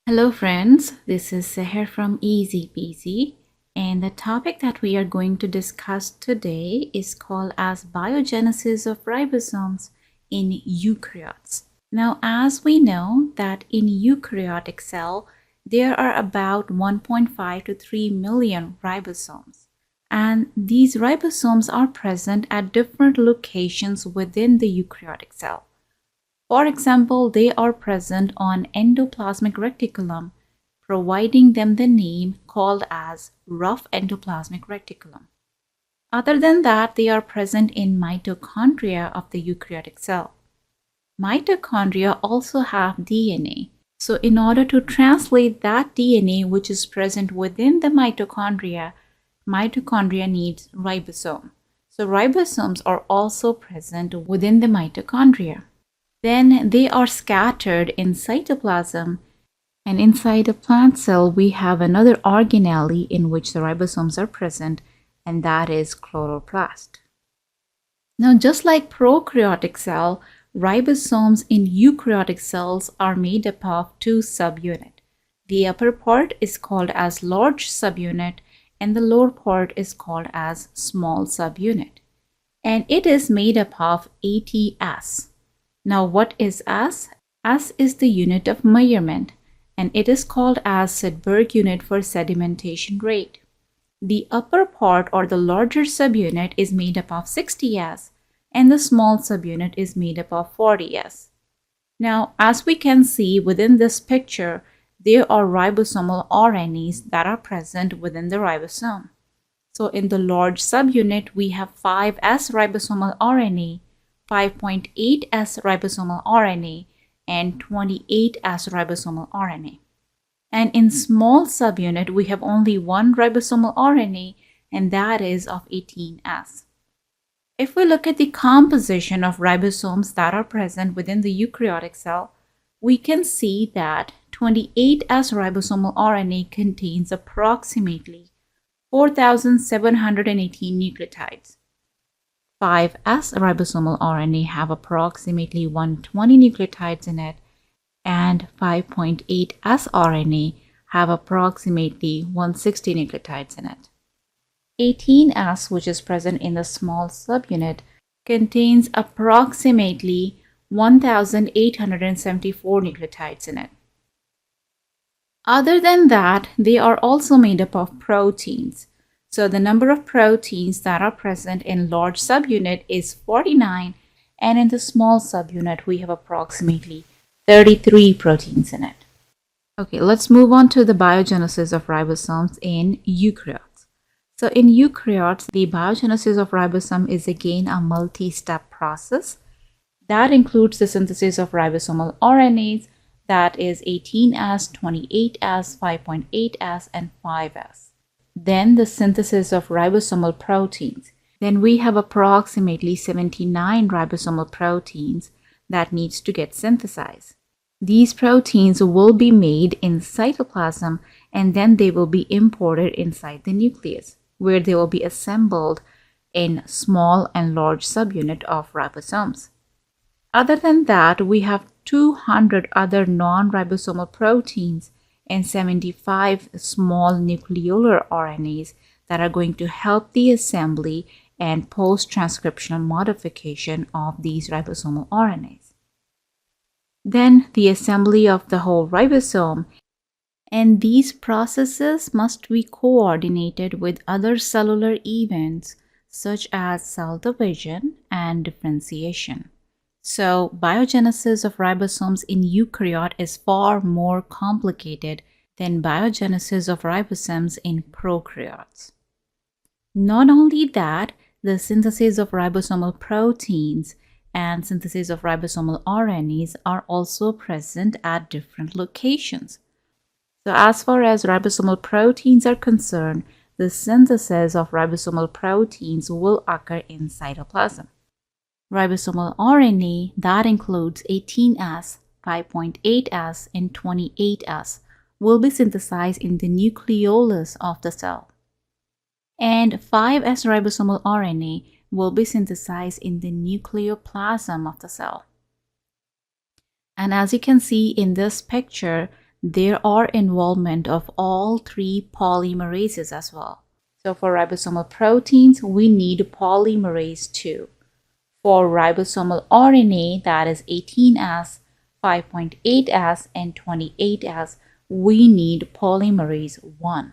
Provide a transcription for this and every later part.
Hello friends, this is Seher from Easy Peasy, and the topic that we are going to discuss today is called as biogenesis of ribosomes in eukaryotes. Now, as we know that in eukaryotic cell, there are about 1.5 to 3 million ribosomes. And these ribosomes are present at different locations within the eukaryotic cell. For example, they are present on endoplasmic reticulum, providing them the name called as rough endoplasmic reticulum. Other than that, they are present in mitochondria of the eukaryotic cell. Mitochondria also have DNA. So in order to translate that DNA which is present within the mitochondria needs ribosome. So ribosomes are also present within the mitochondria. Then they are scattered in cytoplasm, and inside a plant cell we have another organelle in which the ribosomes are present, and that is chloroplast. Now, just like prokaryotic cell, ribosomes in eukaryotic cells are made up of two subunits. The upper part is called as large subunit and the lower part is called as small subunit. And it is made up of ATS. Now, what is S? S is the unit of measurement, and it is called as Sedberg unit for sedimentation rate. The upper part or the larger subunit is made up of 60S, and the small subunit is made up of 40S. Now, as we can see within this picture, there are ribosomal RNAs that are present within the ribosome. So, in the large subunit, we have 5S ribosomal RNA, 5.8S ribosomal RNA, and 28S ribosomal RNA. And in small subunit, we have only one ribosomal RNA, and that is of 18S. If we look at the composition of ribosomes that are present within the eukaryotic cell, we can see that 28S ribosomal RNA contains approximately 4,718 nucleotides. 5S ribosomal RNA have approximately 120 nucleotides in it, and 5.8S RNA have approximately 160 nucleotides in it. 18S, which is present in the small subunit, contains approximately 1,874 nucleotides in it. Other than that, they are also made up of proteins. So the number of proteins that are present in large subunit is 49, and in the small subunit we have approximately 33 proteins in it. Okay, let's move on to the biogenesis of ribosomes in eukaryotes. So in eukaryotes, the biogenesis of ribosome is again a multi-step process that includes the synthesis of ribosomal RNAs, that is 18S, 28S, 5.8S, and 5S. Then the synthesis of ribosomal proteins. Then we have approximately 79 ribosomal proteins that needs to get synthesized. These proteins will be made in cytoplasm, and then they will be imported inside the nucleus, where they will be assembled in small and large subunit of ribosomes. Other than that, we have 200 other non-ribosomal proteins and 75 small nucleolar RNAs that are going to help the assembly and post-transcriptional modification of these ribosomal RNAs. Then the assembly of the whole ribosome, and these processes must be coordinated with other cellular events such as cell division and differentiation. So, biogenesis of ribosomes in eukaryote is far more complicated than biogenesis of ribosomes in prokaryotes. Not only that, the synthesis of ribosomal proteins and synthesis of ribosomal RNAs are also present at different locations. So, as far as ribosomal proteins are concerned, the synthesis of ribosomal proteins will occur in cytoplasm. Ribosomal RNA, that includes 18S, 5.8S, and 28S, will be synthesized in the nucleolus of the cell. And 5S ribosomal RNA will be synthesized in the nucleoplasm of the cell. And as you can see in this picture, there are involvement of all three polymerases as well. So for ribosomal proteins, we need polymerase 2. For ribosomal RNA, that is 18S, 5.8S, and 28S, we need polymerase 1.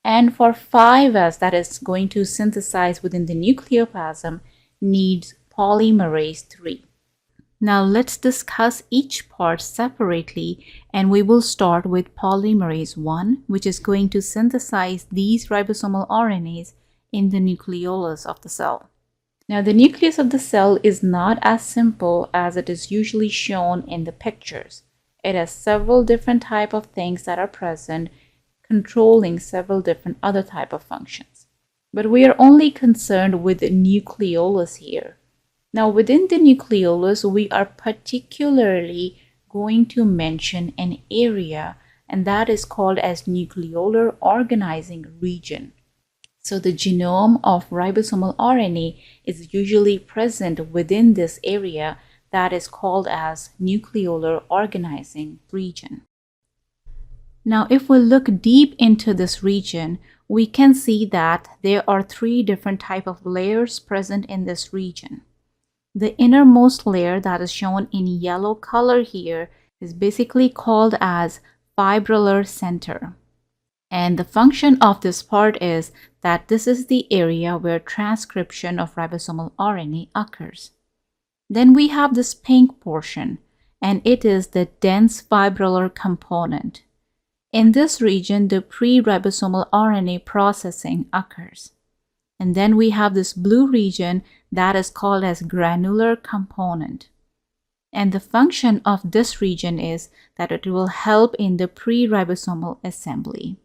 And for 5S, that is going to synthesize within the nucleoplasm, needs polymerase 3. Now let's discuss each part separately, and we will start with polymerase 1, which is going to synthesize these ribosomal RNAs in the nucleolus of the cell. Now the nucleus of the cell is not as simple as it is usually shown in the pictures. It has several different types of things that are present, controlling several different other type of functions. But we are only concerned with the nucleolus here. Now within the nucleolus, we are particularly going to mention an area, and that is called as nucleolar organizing region. So the genome of ribosomal RNA is usually present within this area that is called as nucleolar organizing region. Now if we look deep into this region, we can see that there are three different types of layers present in this region. The innermost layer that is shown in yellow color here is basically called as fibrillar center. And the function of this part is that this is the area where transcription of ribosomal RNA occurs. Then we have this pink portion, and it is the dense fibrillar component. In this region, the pre-ribosomal RNA processing occurs. And then we have this blue region that is called as granular component. And the function of this region is that it will help in the pre-ribosomal assembly.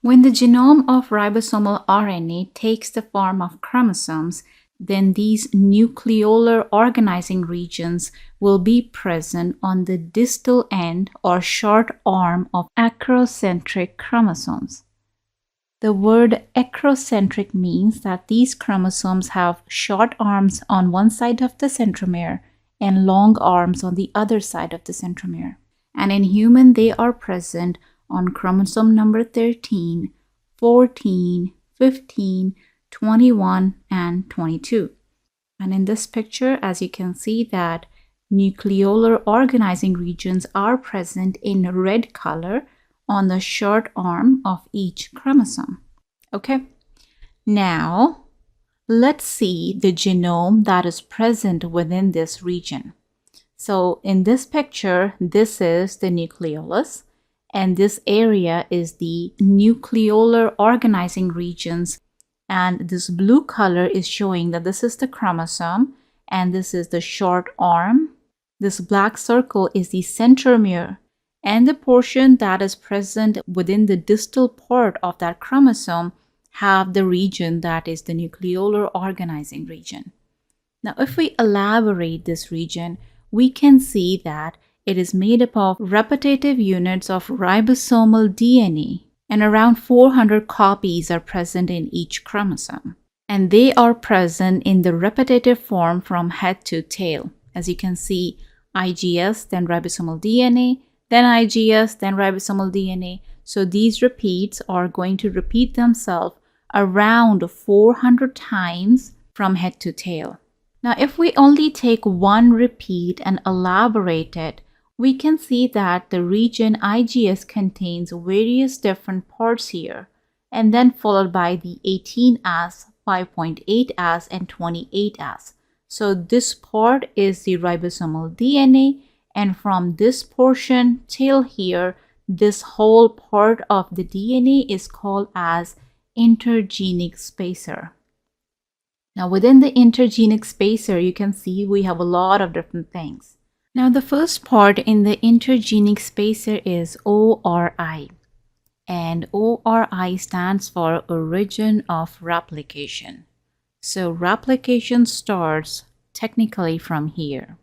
When the genome of ribosomal RNA takes the form of chromosomes, then these nucleolar organizing regions will be present on the distal end or short arm of acrocentric chromosomes. The word acrocentric means that these chromosomes have short arms on one side of the centromere and long arms on the other side of the centromere. And in human, they are present on chromosome number 13, 14, 15, 21, and 22. And in this picture, as you can see, that nucleolar organizing regions are present in red color on the short arm of each chromosome. Okay, now let's see the genome that is present within this region. So in this picture, this is the nucleolus, and this area is the nucleolar organizing regions, and this blue color is showing that this is the chromosome and this is the short arm. This black circle is the centromere, and the portion that is present within the distal part of that chromosome have the region that is the nucleolar organizing region. Now if we elaborate this region, we can see that it is made up of repetitive units of ribosomal DNA, and around 400 copies are present in each chromosome. And they are present in the repetitive form from head to tail. As you can see, IGS, then ribosomal DNA, then IGS, then ribosomal DNA. So these repeats are going to repeat themselves around 400 times from head to tail. Now, if we only take one repeat and elaborate it, we can see that the region IGS contains various different parts here, and then followed by the 18S, 5.8S, and 28S. So this part is the ribosomal DNA, and from this portion till here, this whole part of the DNA is called as intergenic spacer. Now within the intergenic spacer, you can see we have a lot of different things. Now the first part in the intergenic spacer is ORI, and ORI stands for origin of replication. So replication starts technically from here.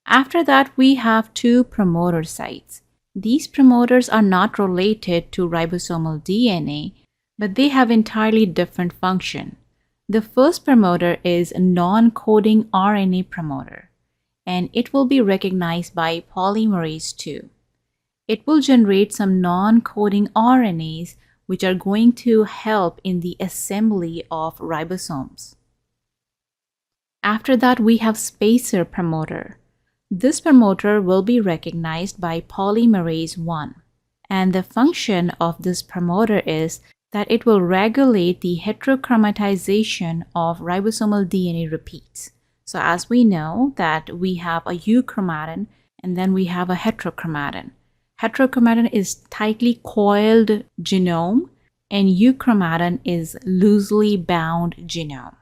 After that, we have two promoter sites. These promoters are not related to ribosomal DNA, but they have entirely different function. The first promoter is a non-coding RNA promoter, and it will be recognized by polymerase 2. it will generate some non-coding RNAs which are going to help in the assembly of ribosomes. After that, we have spacer promoter. This promoter will be recognized by polymerase 1. And the function of this promoter is that it will regulate the heterochromatization of ribosomal DNA repeats. So as we know that we have a euchromatin and then we have a heterochromatin. Heterochromatin is tightly coiled genome and euchromatin is loosely bound genome.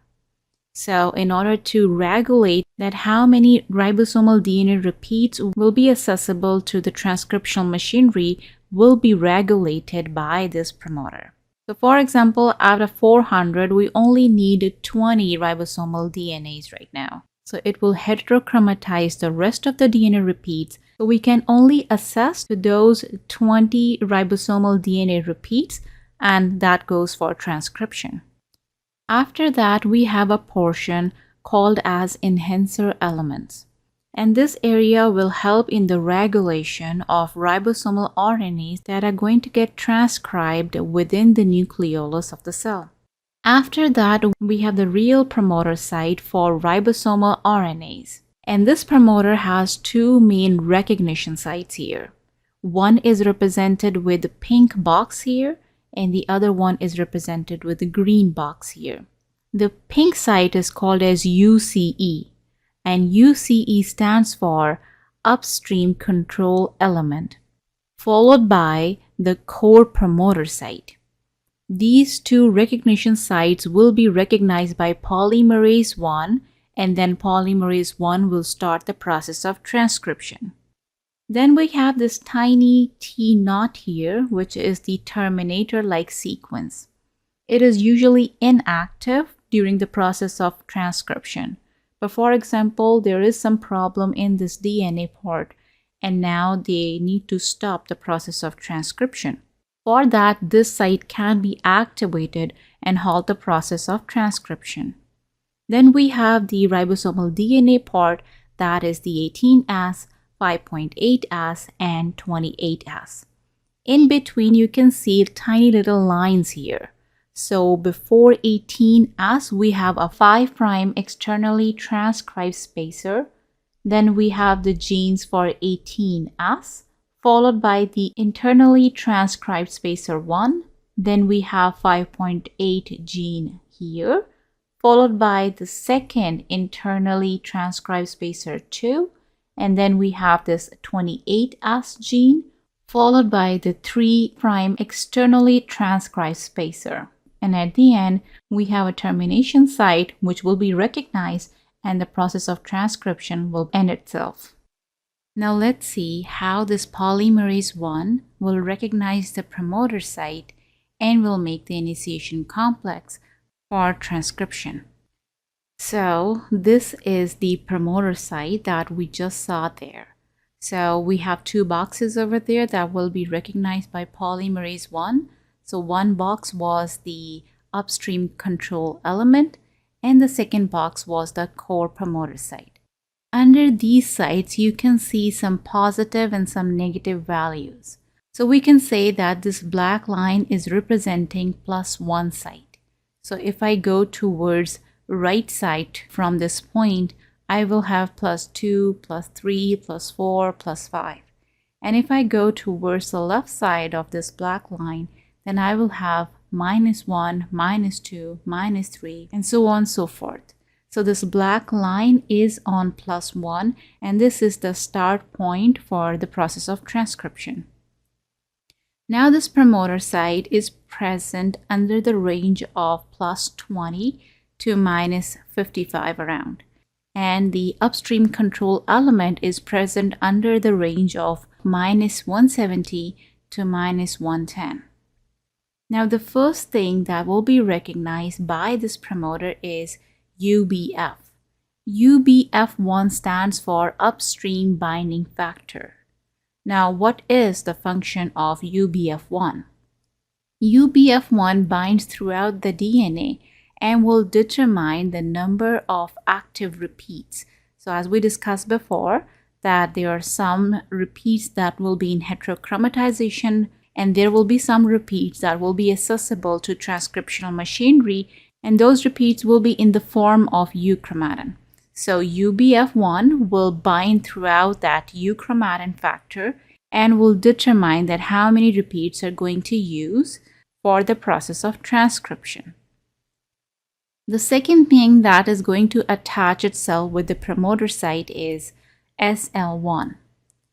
So in order to regulate that how many ribosomal DNA repeats will be accessible to the transcriptional machinery will be regulated by this promoter. So for example, out of 400, we only need 20 ribosomal DNAs right now. So it will heterochromatize the rest of the DNA repeats. So we can only access to those 20 ribosomal DNA repeats, and that goes for transcription. After that, we have a portion called as enhancer elements. And this area will help in the regulation of ribosomal RNAs that are going to get transcribed within the nucleolus of the cell. After that, we have the real promoter site for ribosomal RNAs. And this promoter has two main recognition sites here. One is represented with the pink box here, and the other one is represented with the green box here. The pink site is called as UCE, and UCE stands for upstream control element, followed by the core promoter site. These two recognition sites will be recognized by polymerase 1, and then polymerase 1 will start the process of transcription. Then we have this tiny T0 here, which is the terminator-like sequence. It is usually inactive during the process of transcription. But for example, there is some problem in this DNA part, and now they need to stop the process of transcription. For that, this site can be activated and halt the process of transcription. Then we have the ribosomal DNA part, that is the 18S, 5.8S, and 28S. In between, you can see tiny little lines here. So before 18S, we have a 5' externally transcribed spacer. Then we have the genes for 18S, followed by the internally transcribed spacer 1. Then we have 5.8 gene here, followed by the second internally transcribed spacer 2. And then we have this 28S gene, followed by the 3' externally transcribed spacer. And at the end, we have a termination site which will be recognized, and the process of transcription will end itself. Now let's see how this polymerase 1 will recognize the promoter site and will make the initiation complex for transcription. So this is the promoter site that we just saw there. So we have two boxes over there that will be recognized by polymerase 1. So one box was the upstream control element, and the second box was the core promoter site. Under these sites, you can see some positive and some negative values. So we can say that this black line is representing +1 site. So if I go towards right side from this point, I will have +2, +3, +4, +5. And if I go towards the left side of this black line, then I will have -1, -2, -3, and so on and so forth. So this black line is on +1, and this is the start point for the process of transcription. Now this promoter site is present under the range of +20 to -55 around. And the upstream control element is present under the range of -170 to -110. Now the first thing that will be recognized by this promoter is UBF. UBF1 stands for upstream binding factor. Now what is the function of UBF1? UBF1 binds throughout the DNA and will determine the number of active repeats. So as we discussed before, that there are some repeats that will be in heterochromatization, and there will be some repeats that will be accessible to transcriptional machinery, and those repeats will be in the form of euchromatin. So UBF1 will bind throughout that euchromatin factor and will determine that how many repeats are going to use for the process of transcription. The second thing that is going to attach itself with the promoter site is SL1.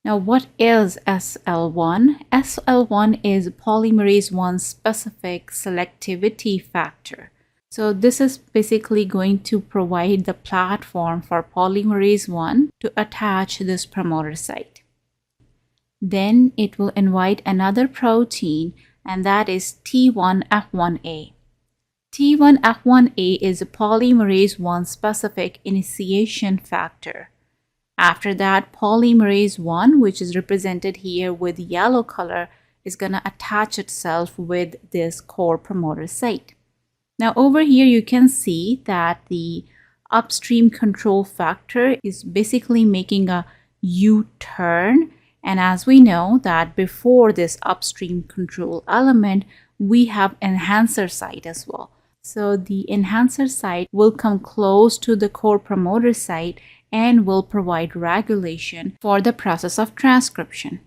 Now, what is SL1? SL1 is polymerase 1 specific selectivity factor. So this is basically going to provide the platform for polymerase 1 to attach this promoter site. Then it will invite another protein, and that is T1F1A. T1F1A is a polymerase 1 specific initiation factor. After that, polymerase 1, which is represented here with yellow color, is going to attach itself with this core promoter site. Now over here you can see that the upstream control factor is basically making a U-turn, and as we know that before this upstream control element we have enhancer site as well. So the enhancer site will come close to the core promoter site and will provide regulation for the process of transcription.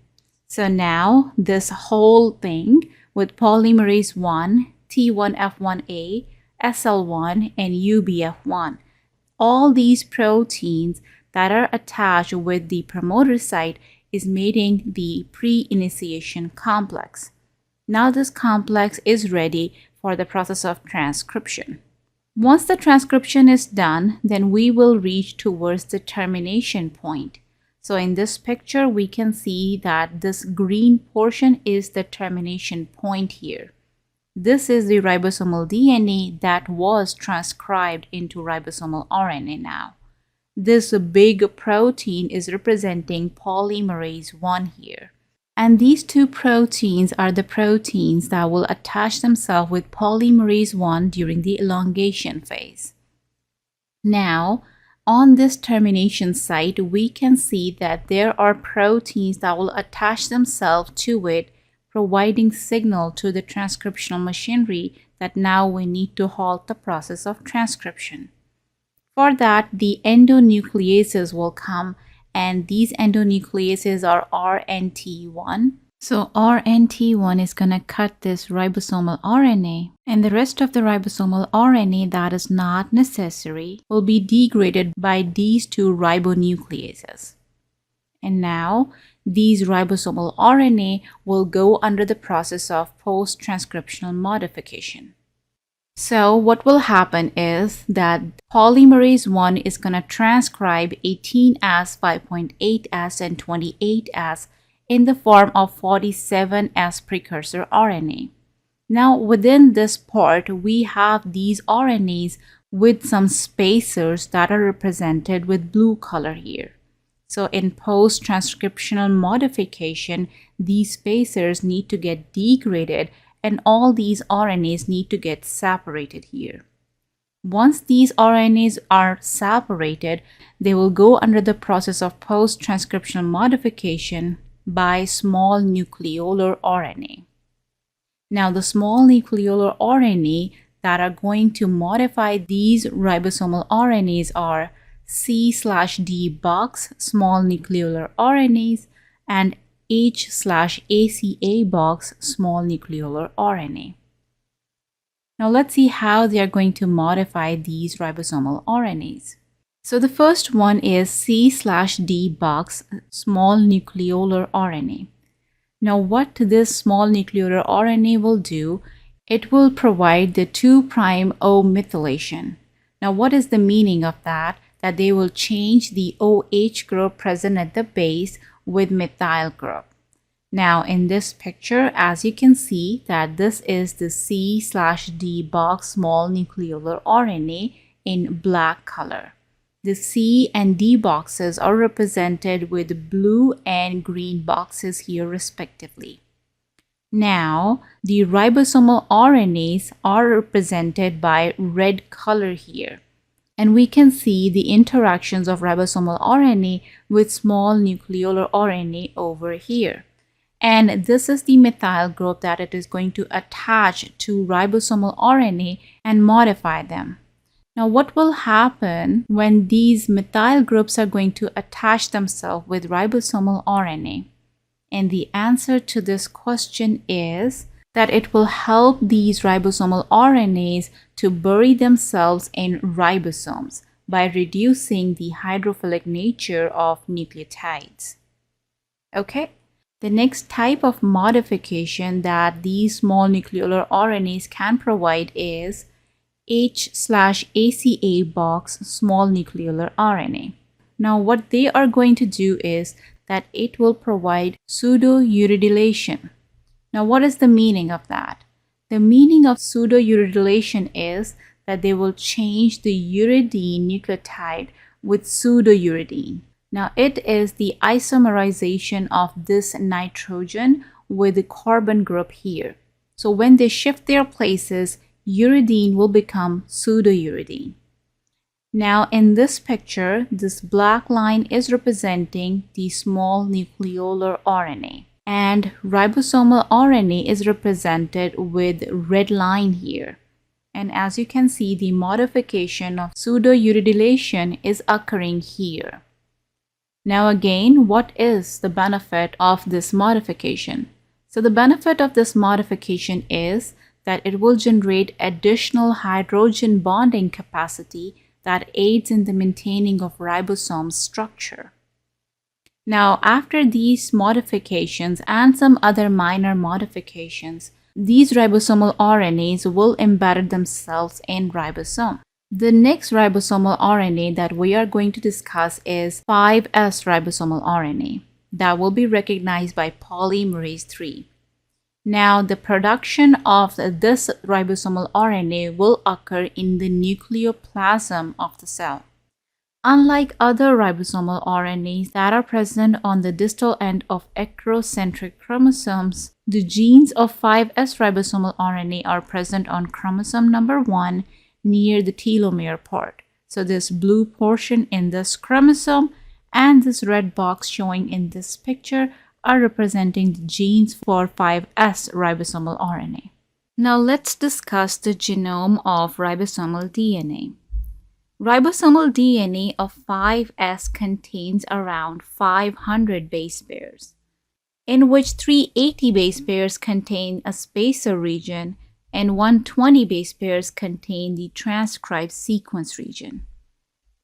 So now this whole thing with polymerase 1, T1F1A, SL1, and UBF1, all these proteins that are attached with the promoter site is making the pre-initiation complex. Now this complex is ready for the process of transcription. Once the transcription is done, then we will reach towards the termination point. So in this picture, we can see that this green portion is the termination point here. This is the ribosomal DNA that was transcribed into ribosomal RNA now. This big protein is representing polymerase 1 here. And these two proteins are the proteins that will attach themselves with polymerase 1 during the elongation phase. Now, on this termination site, we can see that there are proteins that will attach themselves to it, providing signal to the transcriptional machinery that now we need to halt the process of transcription. For that, the endonucleases will come, and these endonucleases are RNT1. So RNT1 is going to cut this ribosomal RNA, and the rest of the ribosomal RNA that is not necessary will be degraded by these two ribonucleases. And now these ribosomal RNA will go under the process of post-transcriptional modification. So what will happen is that polymerase 1 is going to transcribe 18S, 5.8S, and 28S in the form of 47S precursor RNA. Now within this part, we have these RNAs with some spacers that are represented with blue color here. So in post-transcriptional modification, these spacers need to get degraded, and all these RNAs need to get separated here. Once these RNAs are separated, they will go under the process of post-transcriptional modification by small nucleolar RNA. Now, the small nucleolar RNA that are going to modify these ribosomal RNAs are C/D box small nucleolar RNAs and H/ACA box small nucleolar RNA. Now let's see how they are going to modify these ribosomal RNAs. So the first one is C/D box small nucleolar RNA. Now what this small nucleolar RNA will do, it will provide the 2' O methylation. Now what is the meaning of that? That they will change the OH group present at the base with methyl group. Now in this picture, as you can see that this is the C/D box small nucleolar RNA in black color. The C and D boxes are represented with blue and green boxes here respectively. Now the ribosomal RNAs are represented by red color here. And we can see the interactions of ribosomal RNA with small nucleolar RNA over here. And this is the methyl group that it is going to attach to ribosomal RNA and modify them. Now, what will happen when these methyl groups are going to attach themselves with ribosomal RNA? And the answer to this question is that it will help these ribosomal RNAs to bury themselves in ribosomes by reducing the hydrophilic nature of nucleotides. Okay, the next type of modification that these small nucleolar RNAs can provide is H/ACA box small nucleolar RNA. Now, what they are going to do is that it will provide pseudouridylation. Now, what is the meaning of that? The meaning of pseudouridylation is that they will change the uridine nucleotide with pseudouridine. Now, it is the isomerization of this nitrogen with the carbon group here. So when they shift their places, uridine will become pseudouridine. Now, in this picture, this black line is representing the small nucleolar RNA, and ribosomal RNA is represented with red line here. And as you can see, the modification of pseudouridylation is occurring here. Now again, what is the benefit of this modification? So the benefit of this modification is that it will generate additional hydrogen bonding capacity that aids in the maintaining of ribosome structure. Now, after these modifications and some other minor modifications, these ribosomal RNAs will embed themselves in ribosome. The next ribosomal RNA that we are going to discuss is 5S ribosomal RNA that will be recognized by polymerase III. Now, the production of this ribosomal RNA will occur in the nucleoplasm of the cell. Unlike other ribosomal RNAs that are present on the distal end of ectocentric chromosomes, the genes of 5S ribosomal RNA are present on chromosome number 1 near the telomere part. So this blue portion in this chromosome and this red box showing in this picture are representing the genes for 5S ribosomal RNA. Now let's discuss the genome of ribosomal DNA. Ribosomal DNA of 5S contains around 500 base pairs, in which 380 base pairs contain a spacer region and 120 base pairs contain the transcribed sequence region.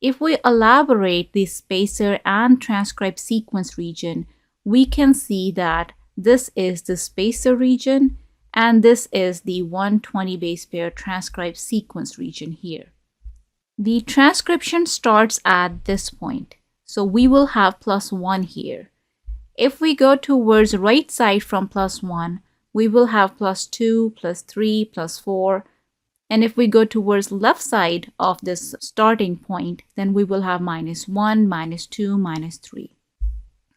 If we elaborate the spacer and transcribed sequence region, we can see that this is the spacer region and this is the 120 base pair transcribed sequence region here. The transcription starts at this point, so we will have +1 here. If we go towards right side from +1, we will have +2, +3, +4, and if we go towards left side of this starting point, then we will have -1, -2, -3.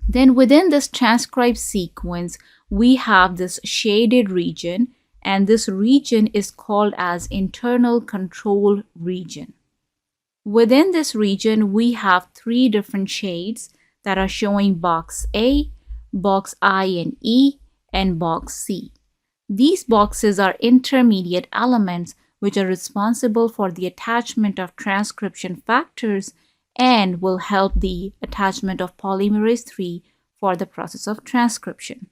Then within this transcribed sequence, we have this shaded region, and this region is called as internal control region. Within this region, we have 3 different shades that are showing box A, box I and E, and box C. These boxes are intermediate elements which are responsible for the attachment of transcription factors and will help the attachment of polymerase III for the process of transcription.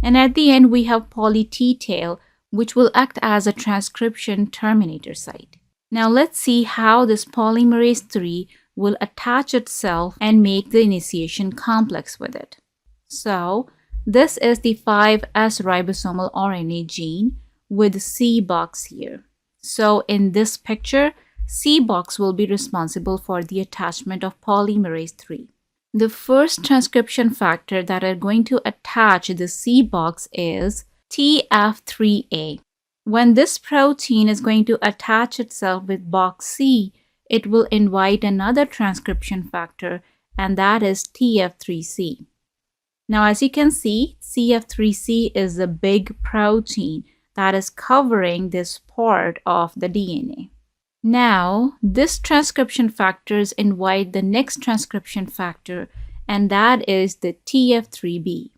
And at the end, we have poly T-tail, which will act as a transcription terminator site. Now let's see how this polymerase III will attach itself and make the initiation complex with it. So this is the 5S ribosomal RNA gene with C box here. So in this picture, C box will be responsible for the attachment of polymerase III. The first transcription factor that are going to attach the C box is TF3A. When this protein is going to attach itself with box C, it will invite another transcription factor, and that is TF3C. Now, as you can see, TF3C is a big protein that is covering this part of the DNA. Now, this transcription factors invite the next transcription factor, and that is the TF3B.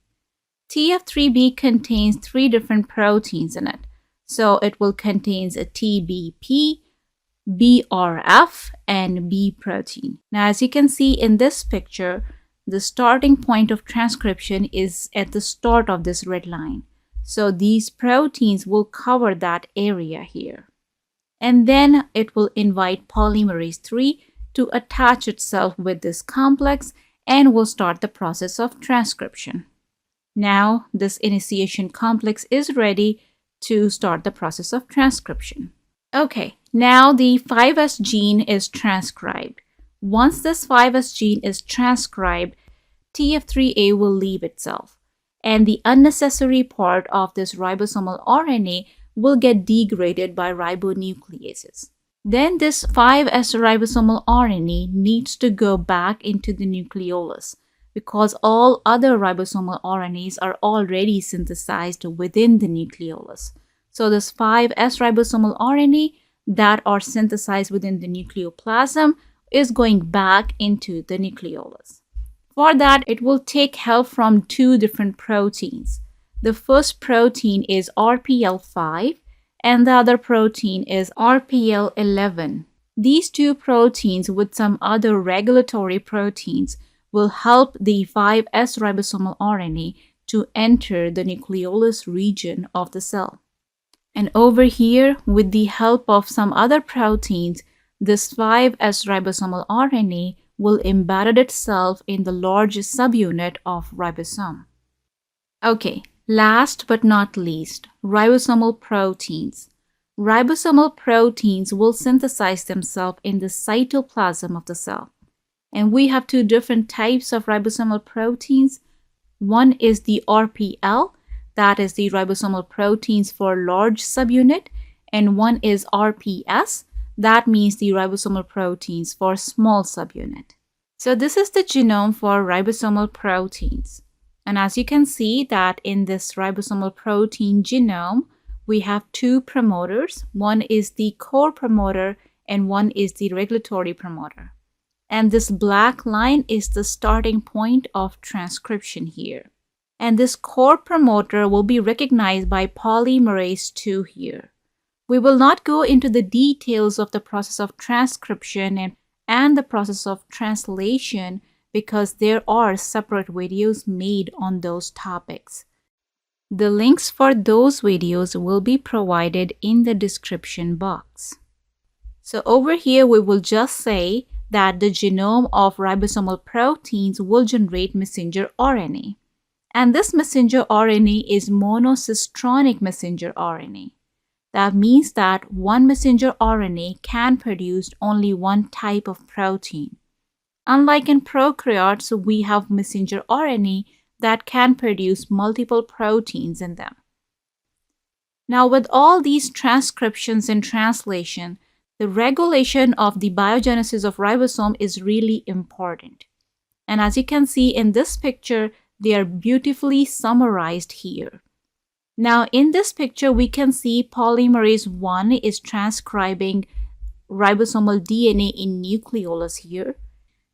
TF3B contains 3 different proteins in it. So it will contain a TBP, BRF, and B protein. Now, as you can see in this picture, the starting point of transcription is at the start of this red line. So these proteins will cover that area here. And then it will invite polymerase 3 to attach itself with this complex and will start the process of transcription. Now, this initiation complex is ready to start the process of transcription. Okay, now the 5S gene is transcribed. Once this 5S gene is transcribed, TF3A will leave itself, and the unnecessary part of this ribosomal RNA will get degraded by ribonucleases. Then this 5S ribosomal RNA needs to go back into the nucleolus because all other ribosomal RNAs are already synthesized within the nucleolus. So this 5S ribosomal RNA that are synthesized within the nucleoplasm is going back into the nucleolus. For that, it will take help from 2 different proteins. The first protein is RPL5 and the other protein is RPL11. These 2 proteins with some other regulatory proteins will help the 5S ribosomal RNA to enter the nucleolus region of the cell. And over here, with the help of some other proteins, this 5S ribosomal RNA will embed itself in the largest subunit of ribosome. Okay, last but not least, ribosomal proteins. Ribosomal proteins will synthesize themselves in the cytoplasm of the cell. And we have 2 different types of ribosomal proteins. One is the RPL, that is the ribosomal proteins for large subunit, and one is RPS, that means the ribosomal proteins for small subunit. So this is the genome for ribosomal proteins. And as you can see that in this ribosomal protein genome, we have 2 promoters. One is the core promoter and one is the regulatory promoter. And this black line is the starting point of transcription here. And this core promoter will be recognized by polymerase 2 here. We will not go into the details of the process of transcription and the process of translation because there are separate videos made on those topics. The links for those videos will be provided in the description box. So over here we will just say that the genome of ribosomal proteins will generate messenger RNA. And this messenger RNA is monocistronic messenger RNA. That means that one messenger RNA can produce only one type of protein. Unlike in prokaryotes, we have messenger RNA that can produce multiple proteins in them. Now, with all these transcriptions and translation, the regulation of the biogenesis of ribosome is really important. And as you can see in this picture, they are beautifully summarized here. Now, in this picture, we can see polymerase 1 is transcribing ribosomal DNA in nucleolus here.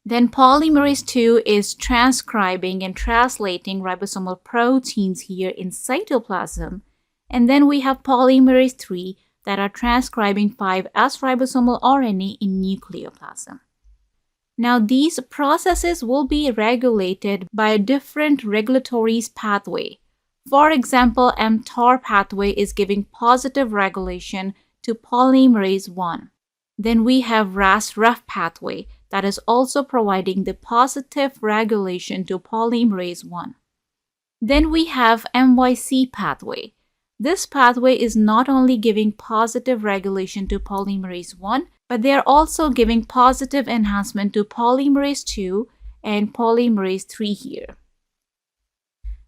Then polymerase 2 is transcribing and translating ribosomal proteins here in cytoplasm. And then we have polymerase 3 that are transcribing 5S ribosomal RNA in nucleoplasm. Now, these processes will be regulated by a different regulatory pathway. For example, mTOR pathway is giving positive regulation to polymerase 1. Then we have RAS-REF pathway that is also providing the positive regulation to polymerase 1. Then we have MYC pathway. This pathway is not only giving positive regulation to polymerase 1, but they are also giving positive enhancement to polymerase 2 and polymerase 3 here.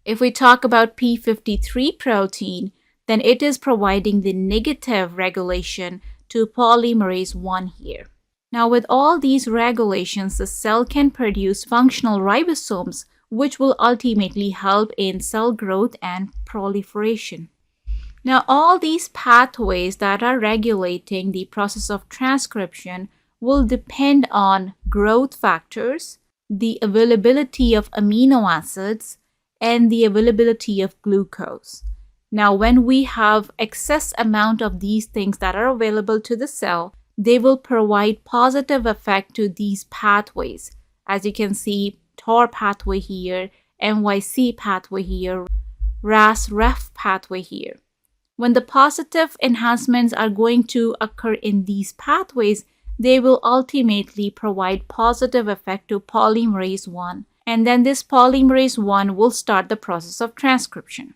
If we talk about P53 protein, then it is providing the negative regulation to polymerase 1 here. Now, with all these regulations, the cell can produce functional ribosomes, which will ultimately help in cell growth and proliferation. Now, all these pathways that are regulating the process of transcription will depend on growth factors, the availability of amino acids, and the availability of glucose. Now, when we have excess amount of these things that are available to the cell, they will provide positive effect to these pathways. As you can see, TOR pathway here, NYC pathway here, RAS-REF pathway here. When the positive enhancements are going to occur in these pathways, they will ultimately provide positive effect to polymerase 1. And then this polymerase 1 will start the process of transcription.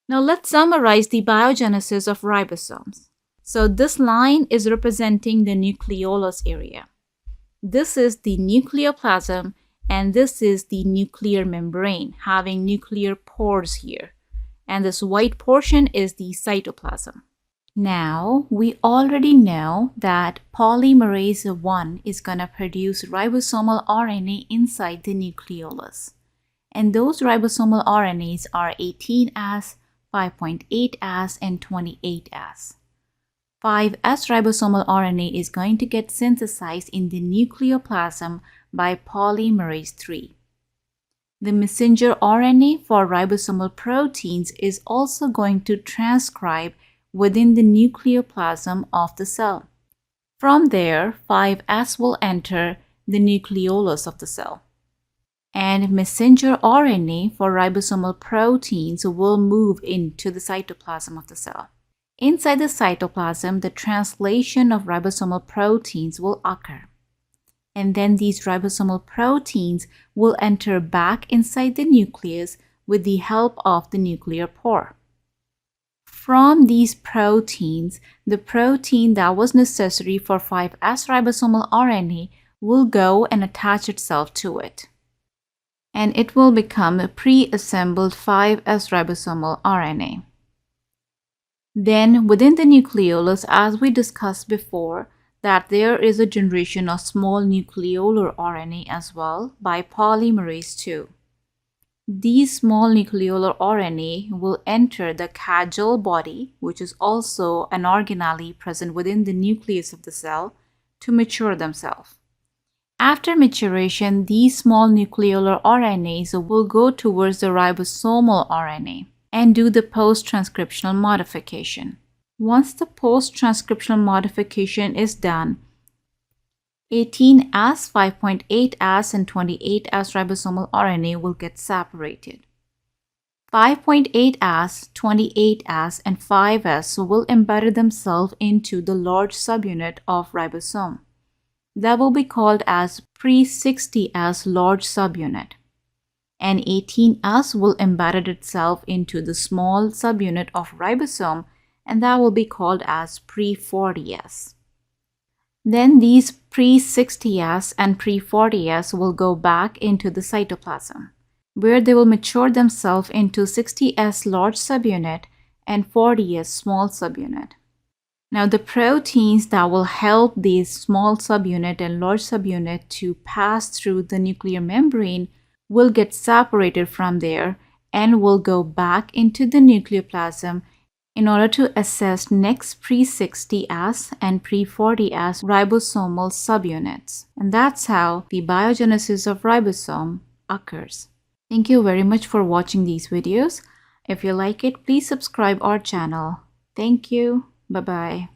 Now let's summarize the biogenesis of ribosomes. So this line is representing the nucleolus area. This is the nucleoplasm, and this is the nuclear membrane, having nuclear pores here. And this white portion is the cytoplasm. Now, we already know that polymerase 1 is going to produce ribosomal RNA inside the nucleolus. And those ribosomal RNAs are 18S, 5.8S, and 28S. 5S ribosomal RNA is going to get synthesized in the nucleoplasm by polymerase 3. The messenger RNA for ribosomal proteins is also going to transcribe within the nucleoplasm of the cell. From there, 5S will enter the nucleolus of the cell. And messenger RNA for ribosomal proteins will move into the cytoplasm of the cell. Inside the cytoplasm, the translation of ribosomal proteins will occur. And then these ribosomal proteins will enter back inside the nucleus with the help of the nuclear pore. From these proteins, the protein that was necessary for 5S ribosomal RNA will go and attach itself to it. And it will become a pre-assembled 5S ribosomal RNA. Then within the nucleolus, as we discussed before, that there is a generation of small nucleolar RNA as well by polymerase 2. These small nucleolar RNA will enter the caudal body, which is also an organelle present within the nucleus of the cell, to mature themselves. After maturation, these small nucleolar RNAs will go towards the ribosomal RNA and do the post-transcriptional modification. Once the post-transcriptional modification is done, 18S, 5.8S, and 28S ribosomal RNA will get separated. 5.8S, 28S, and 5S will embed themselves into the large subunit of ribosome. That will be called as pre-60S large subunit. And 18S will embed itself into the small subunit of ribosome, and that will be called as pre-40S. Then these pre-60S and pre-40S will go back into the cytoplasm, where they will mature themselves into 60S large subunit and 40S small subunit. Now the proteins that will help these small subunit and large subunit to pass through the nuclear membrane will get separated from there and will go back into the nucleoplasm in order to assess next pre-60S and pre-40S ribosomal subunits. And that's how the biogenesis of ribosome occurs. Thank you very much for watching these videos. If you like it, please subscribe our channel. Thank you. Bye-bye.